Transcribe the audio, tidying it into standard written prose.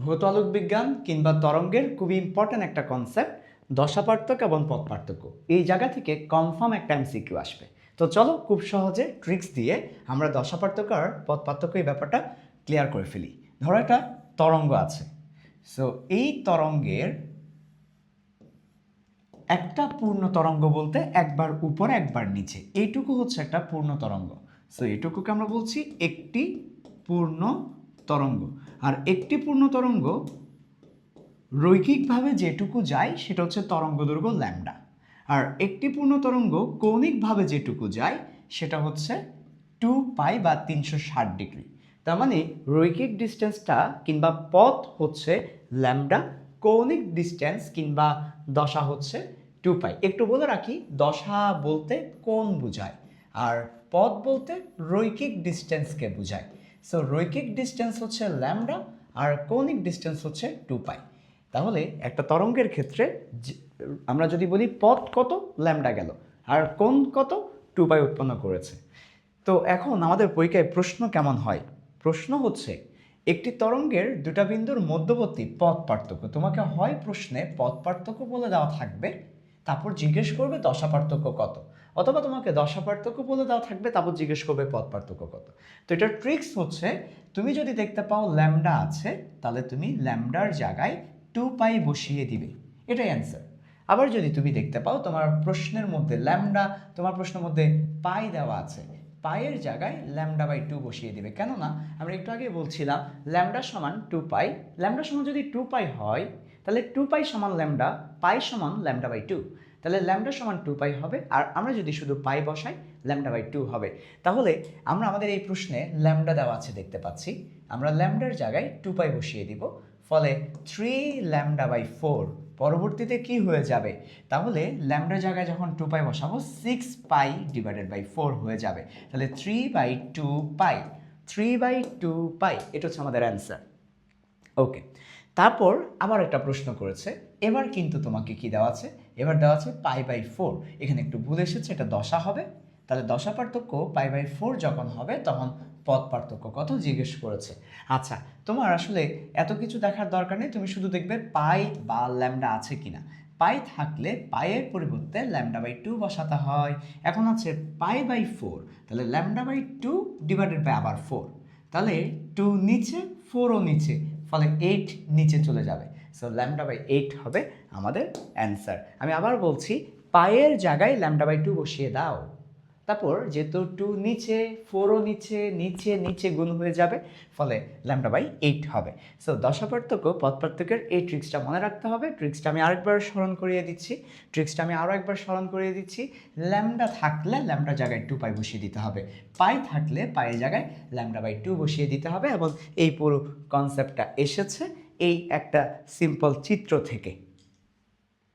ভূতলক বিজ্ঞান কিংবা তরঙ্গের খুবই ইম্পর্ট্যান্ট একটা কনসেপ্ট, দশা পার্থক্য এবং পথ পার্থক্য। এই জায়গা থেকে কনফার্ম একটা এমসিকিউ আসবে। তো চলো খুব সহজে ট্রিক্স দিয়ে আমরা দশা পার্থক্য আর পথ পার্থক্য এই ব্যাপারটা ক্লিয়ার করে ফেলি। ধরো একটা তরঙ্গ আছে, সো এই তরঙ্গের একটা পূর্ণ তরঙ্গ বলতে একবার উপরে একবার নিচে, এইটুকু হচ্ছে একটা পূর্ণ তরঙ্গ। সো এইটুকুকে আমরা বলছি একটি পূর্ণ তরঙ্গ। আর একটি পূর্ণ তরঙ্গ রৈখিকভাবে যেটুকু যায় সেটা হচ্ছে তরঙ্গ দৈর্ঘ্য ল্যামডা। আর একটি পূর্ণ তরঙ্গ কৌণিকভাবে যেটুকু যায় সেটা হচ্ছে 2π বা 360 ডিগ্রি। তার মানে রৈখিক ডিস্টেন্সটা কিংবা পথ হচ্ছে ল্যামডা, কৌণিক ডিস্টেন্স কিংবা দশা হচ্ছে 2π। একটু বলে রাখি, দশা বলতে কোণ বোঝায় আর পথ বলতে রৈখিক ডিস্টেন্সকে বোঝায়। সো রৈখিক ডিস্টেন্স হচ্ছে ল্যামডা আর কৌণিক ডিস্টেন্স হচ্ছে 2π। তাহলে একটা তরঙ্গের ক্ষেত্রে আমরা যদি বলি পথ কত, ল্যামডা গেল, আর কোণ কত, 2π উৎপন্ন করেছে। তো এখন আমাদের পরীক্ষায় প্রশ্ন কেমন হয়? প্রশ্ন হচ্ছে একটি তরঙ্গের দুটা বিন্দুর মধ্যবর্তী পথ পার্থক্য। তোমাকে হয় প্রশ্নে পথ পার্থক্য বলে দেওয়া থাকবে, তারপর জিজ্ঞেস করবে দশা পার্থক্য কত, অথবা তোমাকে দশা পার্থক্য বলে দেওয়া থাকবে, তারপর জিজ্ঞেস করবে পথ পার্থক্য কত। তো এটার ট্রিক্স হচ্ছে, তুমি যদি দেখতে পাও ল্যামডা আছে, তাহলে তুমি ল্যামডার জায়গায় 2π বসিয়ে দিবে, এটাই অ্যান্সার। আবার যদি তুমি দেখতে পাও তোমার প্রশ্নের মধ্যে ল্যামডা, তোমার প্রশ্নের মধ্যে পাই দেওয়া আছে, পাইয়ের জায়গায় λ/2 বসিয়ে দিবে। কেননা আমরা একটু আগে বলছিলাম ল্যামডা সমান 2π, ল্যামডা সমান যদি 2π হয় তাহলে 2π সমান ল্যামডা, পাই সমান λ/2, তাহলে ল্যামডা সমান 2π হবে। আর আমরা যদি শুধু পাই বসাই λ/2 হবে। তাহলে আমরা আমাদের এই প্রশ্নে ল্যামডা দেওয়া আছে দেখতে পাচ্ছি, আমরা ল্যামডার জায়গায় 2π বসিয়ে দিব, ফলে 3λ/4 পরবর্তীতে কি হয়ে যাবে, তাহলে ল্যামডার জায়গায় যখন 2π বসাবো 6π/4 হয়ে যাবে। তাহলে 3/2π এটা হচ্ছে আমাদের অ্যান্সার। ওকে, তারপর আবার একটা প্রশ্ন করেছে, এবার কিন্তু তোমাকে কি দেওয়া আছে, এবার দেওয়া আছে π/4। এখানে একটু ভুল এসেছে, এটা দশা হবে। তাহলে দশা পার্থক্য π/4 যখন হবে তখন পথ পার্থক্য কত জিজ্ঞেস করেছে। আচ্ছা, তোমার আসলে এত কিছু দেখার দরকার নেই, তুমি শুধু দেখবে পাই বা ল্যামডা আছে কিনা। পাই থাকলে পাইয়ের পরিবর্তে λ/2 বসাতে হয়। এখন আছে π/4, তাহলে λ/2 ডিভাইডেড বাই আবার 4, তাহলে 2 নিচে 4ও নিচে, ফলে 8 নিচে চলে যাবে। সো λ/8 হবে আমাদের অ্যান্সার। আমি আবার বলছি, পায়ের জায়গায় λ/2 বসিয়ে দাও, তারপর যেহেতু 2 নিচে 4ও নিচে, নিচে নিচে গুণ হয়ে যাবে, ফলে λ/8 হবে। সো দশা পার্থক্য পথ পার্থক্যের এই ট্রিক্সটা মনে রাখতে হবে। ট্রিক্সটা আমি আরেকবার স্মরণ করিয়ে দিচ্ছি। ল্যামডা থাকলে ল্যামডার জায়গায় 2π বসিয়ে দিতে হবে, পাই থাকলে পায়ের জায়গায় λ/2 বসিয়ে দিতে হবে। এবং এই পুরো কনসেপ্টটা এসেছে এই একটা সিম্পল চিত্র থেকে।